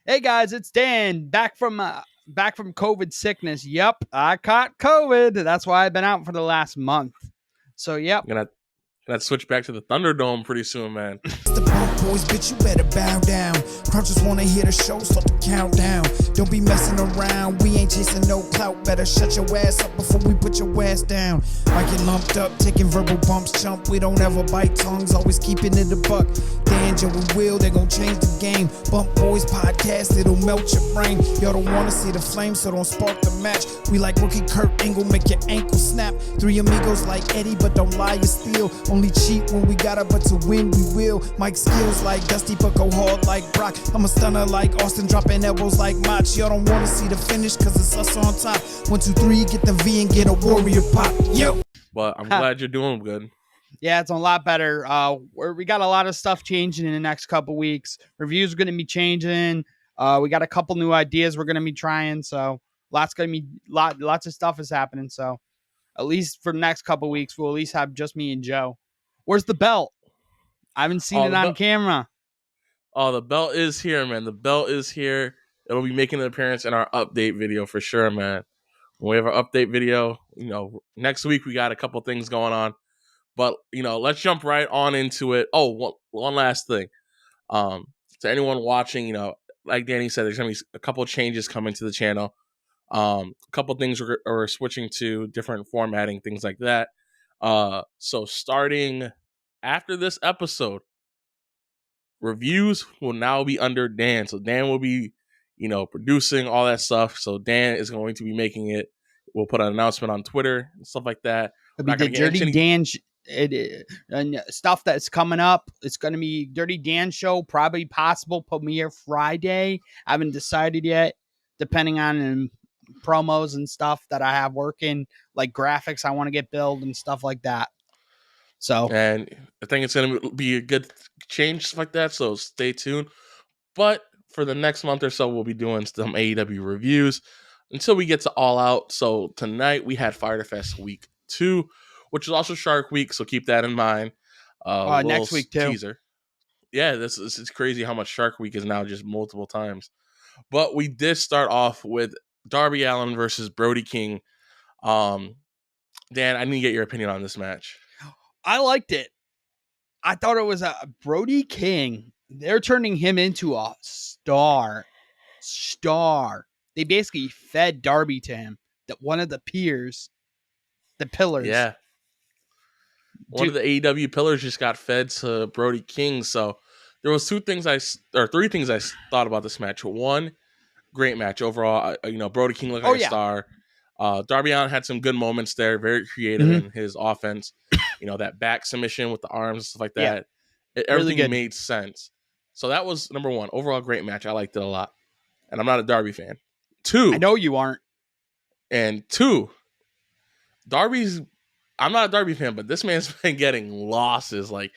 Hey guys, it's Dan back from COVID sickness. Yep, I caught COVID. That's why I've been out for the last month. So yep. I'm gonna switch back to the Thunderdome pretty soon, man. The punk boys, bitch, you better bow down. Crowd just wanna hear the show, start the countdown. Don't be messing around, we ain't chasing no clout. Better shut your ass up before we put your ass down. Might get lumped up, taking verbal bumps, chump. We don't ever bite tongues, always keeping it a buck. Dan, Joe, and Will, they gon' change the game. Bump Boys podcast, it'll melt your brain. Y'all don't wanna see the flame, so don't spark the match. We like rookie Kurt Angle, make your ankle snap. Three amigos like Eddie, but don't lie or steal. Only cheat when we gotta, but to win we will. Mike skills like Dusty, but go hard like Brock. I'm a stunner like Austin, dropping elbows like Mach. Y'all don't wanna see the finish, cause it's us on top. 1, 2, 3, get the V and get a warrior pop. Yo! But I'm glad you're doing good. Yeah, it's a lot better. We got a lot of stuff changing in the next couple weeks. Reviews are going to be changing. We got a couple new ideas we're going to be trying. So lots of stuff is happening. So at least for the next couple weeks, we'll at least have just me and Joe. Where's the belt? I haven't seen it on camera. Oh, the belt is here, man. The belt is here. It'll be making an appearance in our update video for sure, man. When we have our update video, next week we got a couple things going on. But, let's jump right on into it. Oh, one last thing. To anyone watching, like Danny said, there's going to be a couple changes coming to the channel. A couple things we're switching to, different formatting, things like that. So starting after this episode, reviews will now be under Dan. So Dan will be, producing all that stuff. So Dan is going to be making it. We'll put an announcement on Twitter and stuff like that. It'll be the Dirty Dan and stuff that's coming up. It's going to be Dirty Dan show, probably possible premiere Friday. I haven't decided yet, depending on promos and stuff that I have working, like graphics I want to get built and stuff like that. So, and I think it's going to be a good change stuff like that. So stay tuned. But for the next month or so, we'll be doing some AEW reviews until we get to All Out. So tonight we had Fyter Fest Week 2, which is also Shark Week, so keep that in mind. Next week too. Teaser. Yeah, this is crazy how much Shark Week is now, just multiple times. But we did start off with Darby Allin versus Brody King. Dan, I need to get your opinion on this match. I liked it. I thought it was a Brody King. They're turning him into a star. They basically fed Darby to him. That one of the pillars. Yeah. One of the AEW pillars just got fed to Brody King. So there was three things I thought about this match. One, great match overall. Brody King looked like a star. Darby Allin had some good moments there, very creative in his offense. That back submission with the arms and stuff like that. Yeah. Everything really made sense. So that was number one. Overall, great match. I liked it a lot. And I'm not a Darby fan. 2. I know you aren't. And 2, I'm not a Darby fan, but this man's been getting losses. Like,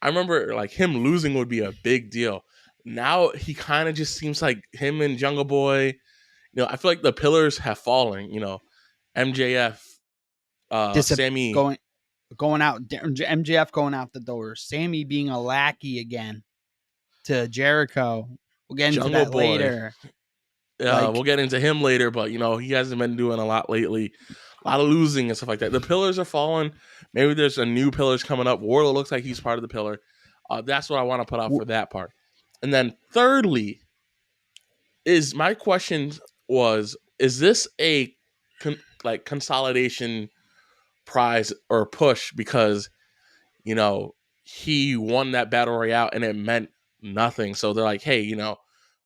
I remember him losing would be a big deal. Now he kind of just seems like him and Jungle Boy. I feel like the pillars have fallen. MJF, Sammy going out. MJF going out the door. Sammy being a lackey again to Jericho. We'll get into Jungle that Boy. Later. We'll get into him later, but he hasn't been doing a lot lately. A lot of losing and stuff like that. The pillars are falling. Maybe there's a new pillars coming up. Wardlow looks like he's part of the pillar. That's what I want to put out for that part. And then thirdly, my question was, is this a consolidation prize or push because, he won that battle royale and it meant nothing. So they're like, hey,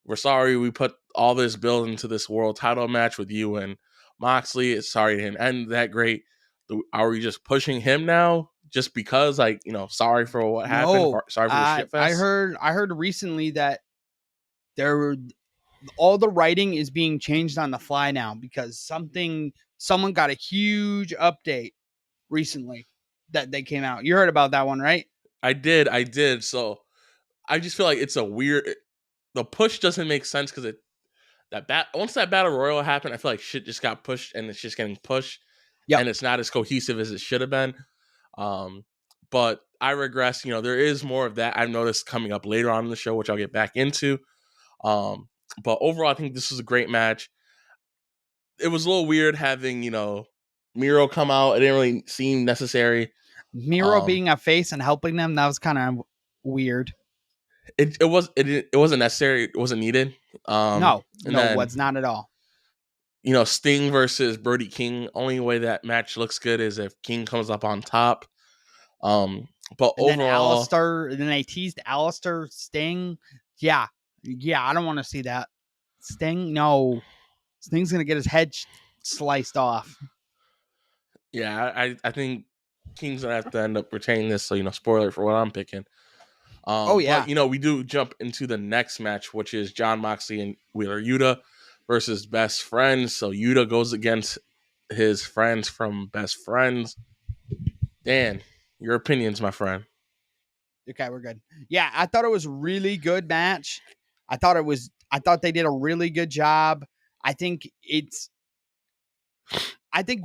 we're sorry we put all this build into this world title match with you and Moxley. It's sorry to him end that great. Are we just pushing him now just because, sorry for what happened? Sorry for the shit fest? I heard recently that all the writing is being changed on the fly now because someone got a huge update recently that they came out. You heard about that one, right? I did. So I just feel like it's the push doesn't make sense because once that battle royal happened, I feel like shit just got pushed and it's just getting pushed. Yeah, and it's not as cohesive as it should have been. But I regress. There is more of that I've noticed coming up later on in the show, which I'll get back into. But overall, I think this was a great match. It was a little weird having, Miro come out. It didn't really seem necessary. Miro being a face and helping them, that was kind of weird. It wasn't necessary. It wasn't needed. No, and then, was not at all. Sting versus Brody King. Only way that match looks good is if King comes up on top. But and overall, then Alistair, and then they teased Alistair, Sting. Yeah, I don't want to see that. Sting, no. Sting's gonna get his head sliced off. Yeah, I think King's gonna have to end up retaining this. So spoiler for what I'm picking. Yeah. But we do jump into the next match, which is Jon Moxley and Wheeler Yuta versus Best Friends. So Yuta goes against his friends from Best Friends. Dan, your opinions, my friend. Okay, we're good. Yeah, I thought it was a really good match. I thought they did a really good job. I think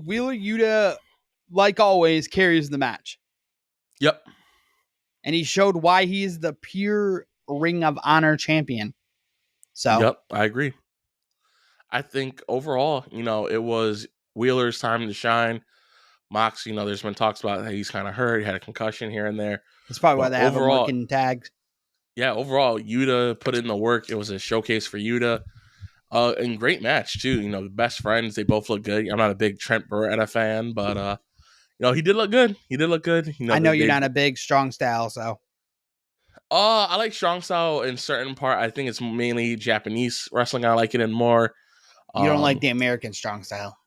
Wheeler Yuta, like always, carries the match. Yep. And he showed why he is the pure Ring of Honor champion. So yep, I agree. I think overall, it was Wheeler's time to shine. Mox, there's been talks about how he's kind of hurt. He had a concussion here and there. That's probably why they have him working tags. Yeah, overall, Yuta put in the work. It was a showcase for Yuta. And great match, too. The Best Friends, they both look good. I'm not a big Trent Beretta fan, but, he did look good. I know you're not a big strong style, so. I like strong style in certain part. I think it's mainly Japanese wrestling. I like it in more. You don't like the American strong style?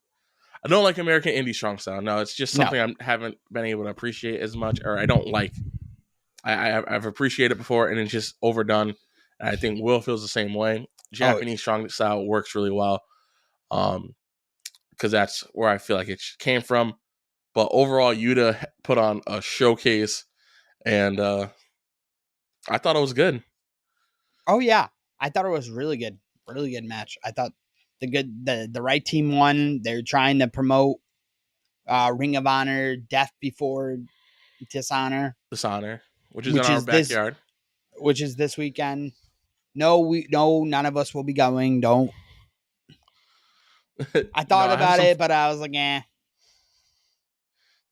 I don't like American indie strong style. No, it's just something I haven't been able to appreciate as much, or I don't like. I've appreciated it before, and it's just overdone. And I think Will feels the same way. Japanese strong style works really well, because that's where I feel like it came from. But overall, Yuta put on a showcase, and I thought it was good. Oh yeah, I thought it was really good match. I thought the right team won. They're trying to promote Ring of Honor, Death Before Dishonor, which is in our backyard, which is this weekend. No, none of us will be going. Don't. I thought about it, but I was like, eh.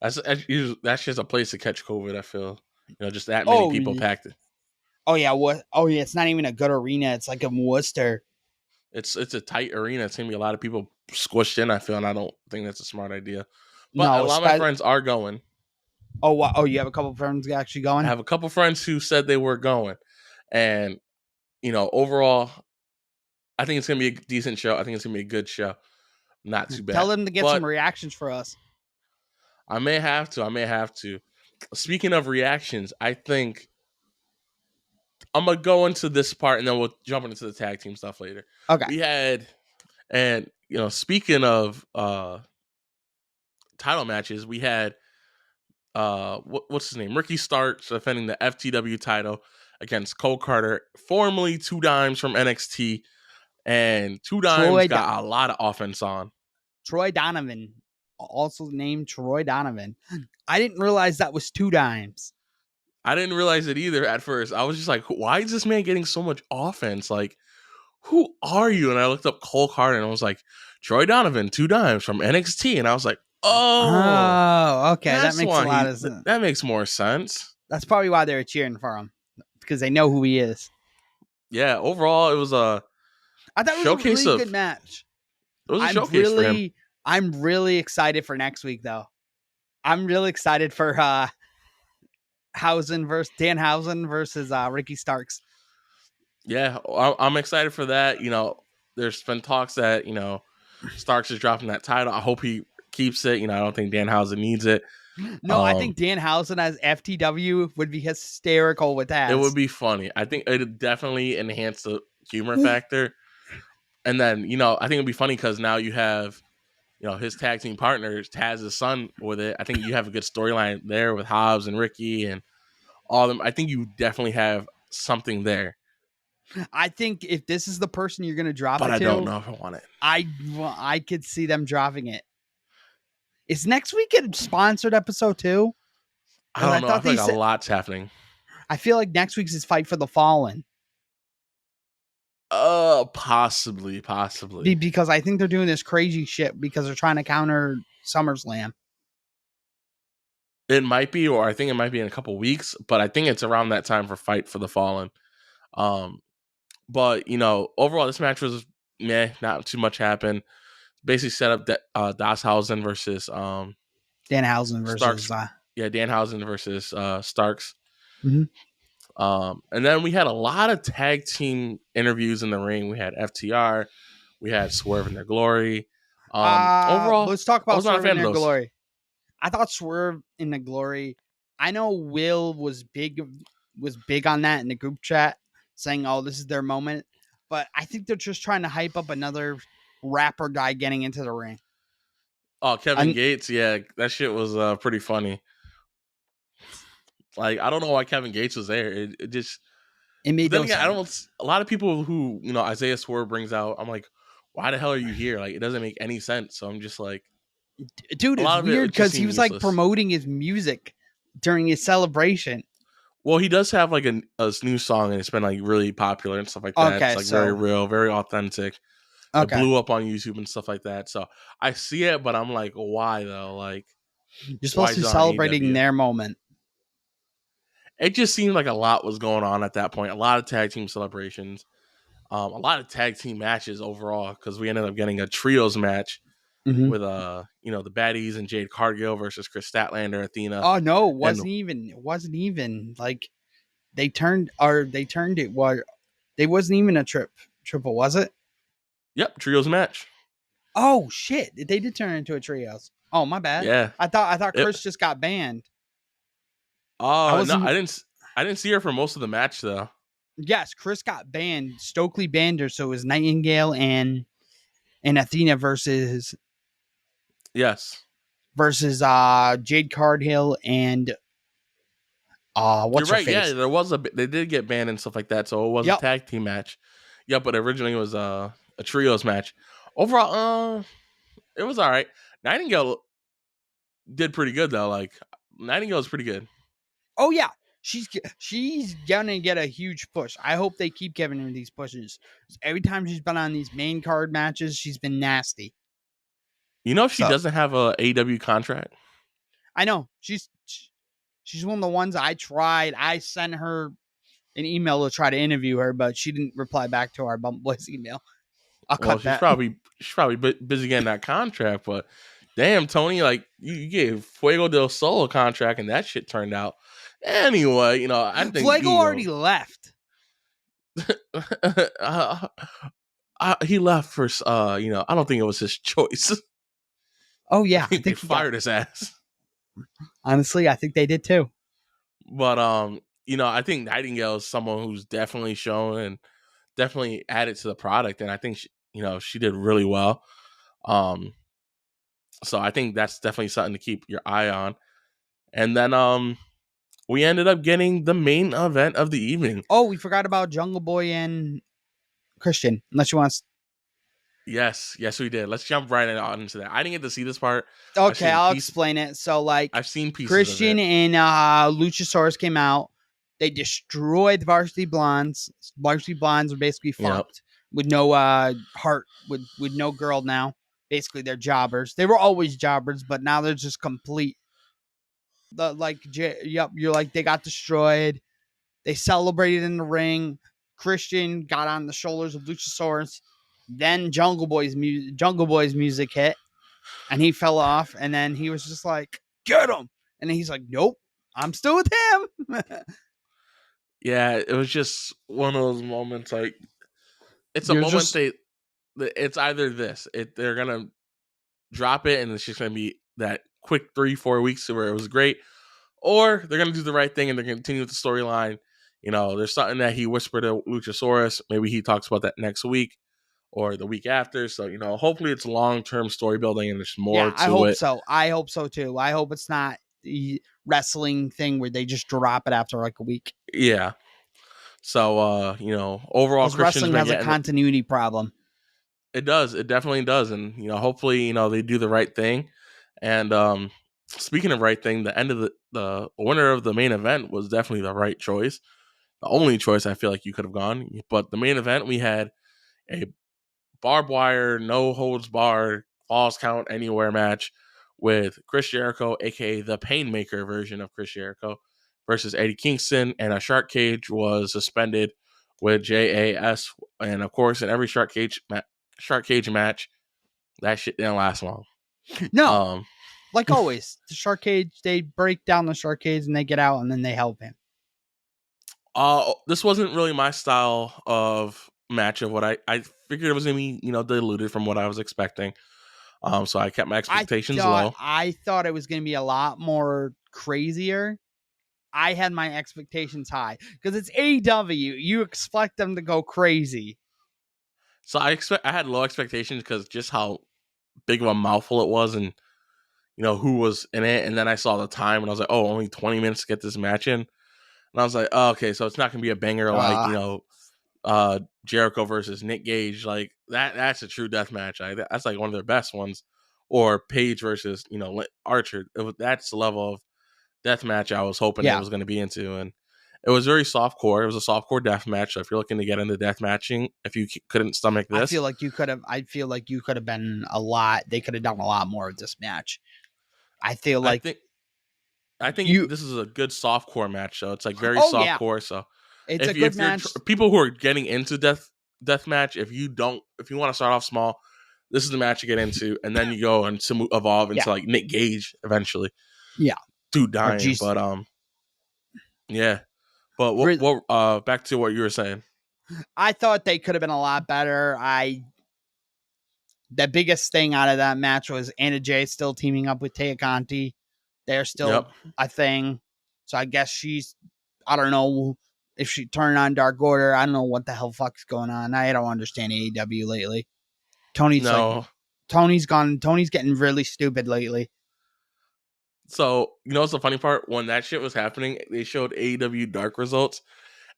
That's just a place to catch COVID. I feel just that many people packed it. Oh yeah, what? Oh yeah, it's not even a good arena. It's like a Worcester. It's a tight arena. It's gonna be a lot of people squished in. I feel, and I don't think that's a smart idea. But a lot of my friends are going. Oh, wow. Oh, you have a couple of friends actually going? I have a couple of friends who said they were going, and overall, I think it's gonna be a decent show. I think it's gonna be a good show. Not too bad. Tell them to get some reactions for us. I may have to. Speaking of reactions, I think I'm gonna go into this part and then we'll jump into the tag team stuff later. Okay. We had, and speaking of title matches, we had what's his name? Ricky Starks defending the FTW title against Cole Carter, formerly Two Dimes from NXT, and Two Dimes got a lot of offense on. Troy Donovan, also named Troy Donovan. I didn't realize that was Two Dimes. I didn't realize it either at first. I was just like, why is this man getting so much offense? Like, who are you? And I looked up Cole Carter and I was like, Troy Donovan, Two Dimes from NXT. And I was like, oh, okay. That makes a lot of sense. That makes more sense. That's probably why they were cheering for him, because they know who he is. Yeah, overall, it was I thought it was a really good match. It was a showcase for him. I'm really excited for next week, though. I'm really excited for Danhausen versus Ricky Starks. Yeah, I'm excited for that. There's been talks that Starks is dropping that title. I hope he keeps it. I don't think Danhausen needs it. No, I think Danhausen as FTW would be hysterical with that. It would be funny. I think it'd definitely enhance the humor factor. And then I think it'd be funny because now you have his tag team partners, Taz's son, with it. I think you have a good storyline there with Hobbs and Ricky and all of them. I think you definitely have something there. I think if this is the person you're going to drop but it I to, don't know if I want it. I could see them dropping it. Is next week a sponsored episode too? I don't know. I feel like a lot's happening. I feel like next week's is Fight for the Fallen. Possibly. Because I think they're doing this crazy shit because they're trying to counter SummerSlam. It might be, or I think it might be in a couple weeks, but I think it's around that time for Fight for the Fallen. But overall, this match was meh. Not too much happened. Basically, set up that Dashausen versus Danhausen versus Starks. Danhausen versus Starks. Mhm. And then we had a lot of tag team interviews in the ring. We had FTR, we had Swerve in Their Glory. Overall, let's talk I about was not a Swerve fan in of Their those. Glory. I thought Swerve in the Glory. I know Will was big on that in the group chat, saying, "Oh, this is their moment." But I think they're just trying to hype up another rapper guy getting into the ring. Oh, Kevin Gates, yeah, that shit was pretty funny. Like, I don't know why Kevin Gates was there. It just. It made Then no again, sense. I don't. A lot of people who Isaiah Swerve brings out, I'm like, why the hell are you here? Like, it doesn't make any sense. So I'm just like, dude, a it's lot of it weird just because he seemed was like useless. promoting his music during his celebration. Well, he does have like a new song, and it's been like really popular and stuff like that. Okay, It's like very real, very authentic. It Okay, blew up on YouTube and stuff like that. So I see it, but I'm like, why though? Like, you're why supposed to is be it on celebrating AEW? their moment. It just seemed like a lot was going on at that point. A lot of tag team celebrations, a lot of tag team matches overall, because we ended up getting a trios match with the baddies and Jade Cargill versus Chris Statlander, Athena. Oh no, it wasn't even like they turned it. What they wasn't even a triple, was it? Yep, trios match. Oh shit, they did turn into a trios. Oh my bad. Yeah, I thought Chris just got banned. Oh no, I didn't see her for most of the match though. Yes, Chris got banned. Stokely banned her, so it was Nightingale and Athena versus Jade Cargill and what's You're her right. face? Yeah, they did get banned and stuff like that, so it was a tag team match. Yep, but originally it was a trios match. Overall, it was all right. Nightingale did pretty good though. Like, Nightingale's pretty good. Oh yeah, she's gonna get a huge push. I hope they keep giving her these pushes. Every time she's been on these main card matches, she's been nasty. You know, she doesn't have a AEW contract. I know she's one of the ones I tried. I sent her an email to try to interview her, but she didn't reply back to our Bump Boys email. She's probably busy getting that contract, but damn, Tony, like you gave Fuego del Sol a contract and that shit turned out. Anyway, I think Fuego already left. He left for I don't think it was his choice. Oh yeah, I think they fired his ass. Honestly, I think they did too. But I think Nightingale is someone who's definitely shown and definitely added to the product, and I think she did really well. So I think that's definitely something to keep your eye on. And then we ended up getting the main event of the evening. Oh, we forgot about Jungle Boy and Christian. Unless you want to... Yes, we did. Let's jump right into that. I didn't get to see this part. Okay, I'll explain it. So, like, I've seen pieces Christian of it. and Luchasaurus came out. They destroyed the Varsity Blondes. Varsity Blondes are basically fucked with no heart, with no girl now. Basically, they're jobbers. They were always jobbers, but now they're just complete. You're like, they got destroyed. They celebrated in the ring. Christian got on the shoulders of Luchasaurus. Then Jungle Boy's music hit, and he fell off. And then he was just like, "Get him!" And then he's like, "Nope, I'm still with him." Yeah, it was just one of those moments. Like, it's a moment it's either this, they're gonna drop it, and it's just gonna be that quick 3-4 weeks where it was great, or they're gonna do the right thing and they're gonna continue with the storyline. There's something that he whispered to Luchasaurus. Maybe he talks about that next week or the week after. So, hopefully it's long-term story building and there's more to it. I hope so too. I hope it's not the wrestling thing where they just drop it after like a week. Yeah. So, overall, wrestling has a continuity problem. It does. It definitely does. And, hopefully, they do the right thing. And speaking of right thing, the end of the winner of the main event was definitely the right choice. The only choice I feel like you could have gone. But the main event, we had a barbed wire, no holds barred, falls count anywhere match with Chris Jericho, aka the Painmaker version of Chris Jericho, versus Eddie Kingston, and a shark cage was suspended with JAS. And of course, in every shark cage match, that shit didn't last long. No, like always, the shark cage, they break down the shark cage and they get out and then they help him. This wasn't really my style of match of what I figured it was gonna be, diluted from what I was expecting. So I kept my expectations low. I thought it was gonna be a lot more crazier. I had my expectations high because it's AEW. You expect them to go crazy. So I had low expectations because just how big of a mouthful it was, and who was in it. And then I saw the time, and I was like, oh, only 20 minutes to get this match in. And I was like, oh, okay, so it's not gonna be a banger like Jericho versus Nick Gage, like that's a true death match. That's like one of their best ones. Or Paige versus Archer. That's the level of death match I was hoping it was going to be into, and it was very soft core. It was a soft core death match. So if you're looking to get into death matching, if you couldn't stomach this, I feel like you could have been a lot. They could have done a lot more of this match. I think this is a good soft core match. So it's like very soft core. So it's a good match. People who are getting into death match, if you want to start off small, this is the match you get into, and then you go and evolve into like Nick Gage eventually. Yeah, dude dying. But yeah. But what back to what you were saying. I thought they could have been a lot better. The biggest thing out of that match was Anna Jay still teaming up with Taya Conti. They're still a thing. So I guess I don't know if she turned on Dark Order. I don't know what the hell fuck's going on. I don't understand AEW lately. Tony's getting really stupid lately. So, what's the funny part? When that shit was happening, they showed AEW Dark results,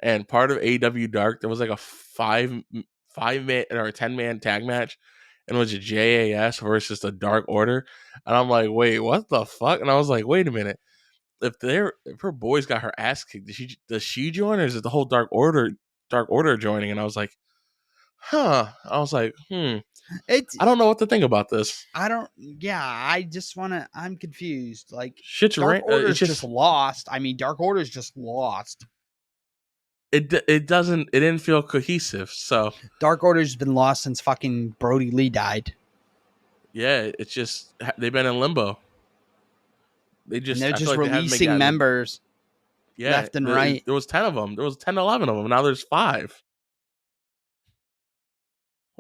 and part of AEW Dark, there was like a 5-man or a 10-man tag match, and it was a JAS versus the Dark Order. And I'm like, wait, what the fuck? And I was like, wait a minute. If her boys got her ass kicked, does she join, or is it the whole Dark Order joining? And I was like, huh. I was like, I don't know what to think about this. I'm confused. Like, Dark Order's just lost. I mean, Dark Order's just lost. It didn't feel cohesive. So Dark Order's been lost since fucking Brody Lee died. Yeah, it's just they've been in limbo. They're just releasing members left and right. There was 10 of them. There was 10, 11 of them. Now there's 5.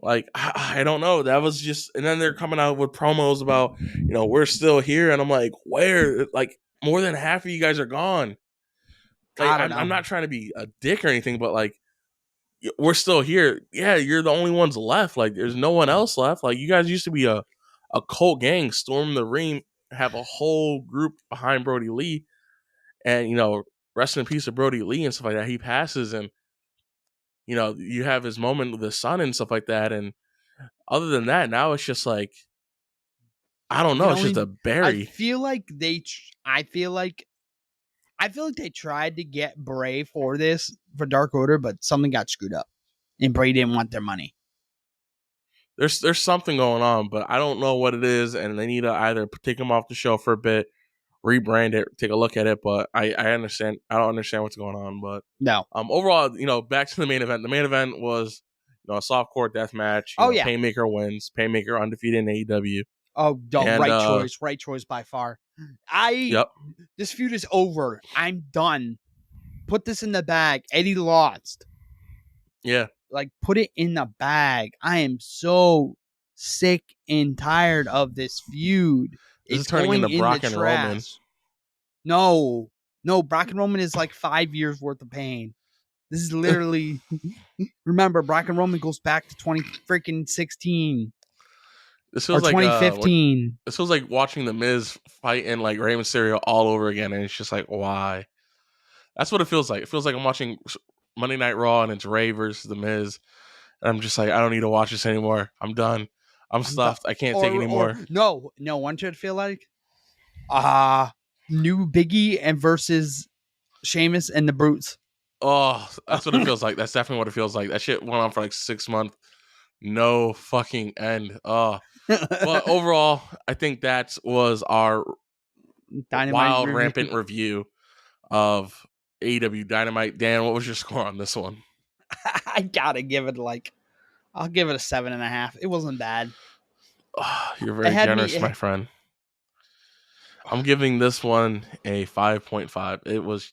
Like, I don't know. That was just, and then they're coming out with promos about, we're still here. And I'm like, where? Like, more than half of you guys are gone. Like, I'm not trying to be a dick or anything, but like, we're still here. Yeah, you're the only ones left. Like, there's no one else left. Like, you guys used to be a cult gang, storm the ring, have a whole group behind Brody Lee, and rest in peace of Brody Lee and stuff like that. He passes, and you have his moment with his son and stuff like that. And other than that, now it's just like, I don't know. It's just a bury. I feel like they tried to get Bray for Dark Order, but something got screwed up, and Bray didn't want their money. There's something going on, but I don't know what it is, and they need to either take him off the show for a bit, rebrand it, take a look at it. But I understand. I don't understand what's going on. But no. Overall, back to the main event. The main event was a softcore death match. Painmaker wins. Painmaker undefeated in AEW. Oh, right choice by far. This feud is over. I'm done. Put this in the bag. Eddie lost. Yeah. Like, put it in the bag. I am so sick and tired of this feud. It's turning into Brock and Roman. No, Brock and Roman is like 5 years worth of pain. This is literally. Remember, Brock and Roman goes back to 2016. This feels like 2015. This feels like watching The Miz fight in like Rey Mysterio all over again, and it's just like, why? That's what it feels like. It feels like I'm watching Monday Night Raw, and it's Rey versus The Miz, and I'm just like, I don't need to watch this anymore. I'm done. I'm stuffed. I can't take anymore. No. What should it feel like? New Biggie and versus Sheamus and the Brutes. Oh, that's what it feels like. That's definitely what it feels like. That shit went on for like 6 months. no fucking end. But overall, I think that was our Dynamite wild, review. rampant review of AEW Dynamite. Dan, what was your score on this one? I gotta give it I'll give it a 7.5. It wasn't bad. You're very generous, my friend. I'm giving this one a 5.5. It was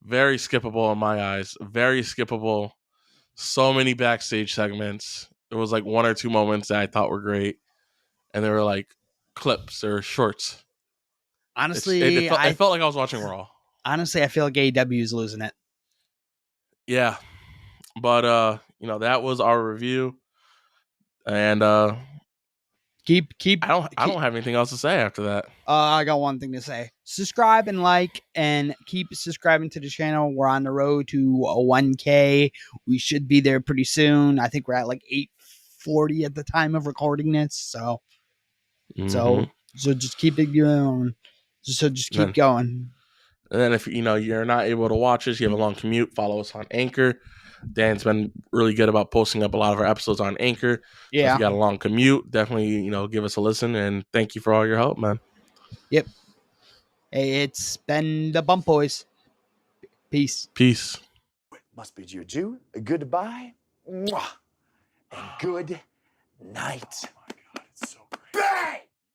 very skippable in my eyes. Very skippable. So many backstage segments. There was like one or two moments that I thought were great, and they were like clips or shorts. Honestly, It felt like I was watching Raw. Honestly, I feel like AEW is losing it. Yeah, but that was our review, and keep. I don't have anything else to say after that. I got one thing to say. Subscribe and like, and keep subscribing to the channel. We're on the road to a 1K. We should be there pretty soon. I think we're at like 840 at the time of recording this. So just keep it going. Just keep going. And then if you're not able to watch us, you have a long commute, follow us on Anchor. Dan's been really good about posting up a lot of our episodes on Anchor. Yeah. So if you got a long commute, definitely, give us a listen, and thank you for all your help, man. Yep. Hey, it's been the Bump Boys. Peace. Peace. Must bid you adieu, a goodbye, and good night.